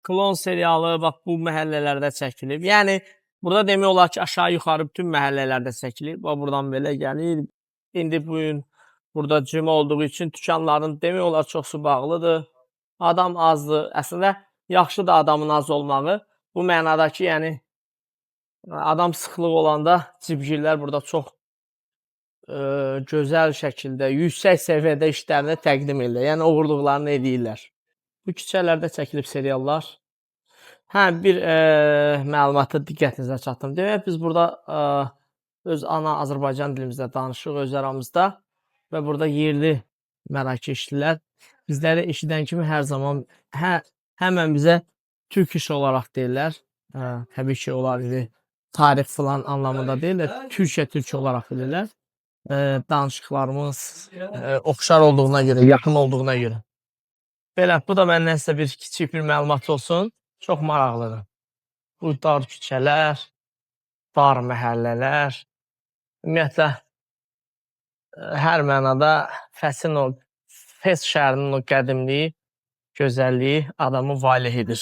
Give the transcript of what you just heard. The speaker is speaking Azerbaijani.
Klon serialı bax bu məhəllələrdə çəkilib. Yəni burada demək olar ki, aşağı-yuxarı bütün məhəllələrdə çəkilir. Bax buradan belə gəlir. İndi bu gün burada cümə olduğu üçün dükanların demək olar çoxsu bağlıdır. Adam azdır. Əslində yaxşıdır adamın az olmağı. Bu mənada ki, yəni adam sıxlıq olanda cibgirlər burada çox gözəl şəkildə, yüksək səviyyədə işlərini təqdim edirlər. Yəni uğurluqlarını eləyirlər. Bu küçələrdə çəkilib seriallar. Hə, bir məlumatı diqqətinizə çatdırım. Demək, biz burada öz ana Azərbaycan dilimizdə danışırıq öz aramızda və burada yerli mərakəşlilər bizləri eşidən kimi hər zaman həmən bizə türk iş olaraq deyirlər. Təbii ki, onlar tarix filan anlamında deyirlər, Türk olaraq bilirlər. Danışıqlarımız oxşar olduğuna görə, yaxın olduğuna görə. Belə, bu da məndən sizə bir kiçik bir məlumat olsun. Çox maraqlıdır. Bu dar küçələr, dar məhəllələr, ümumiyyətlə hər mənada Fəsin şəhərinin o qədimliyi, gözəlliyi adamı valeh edir.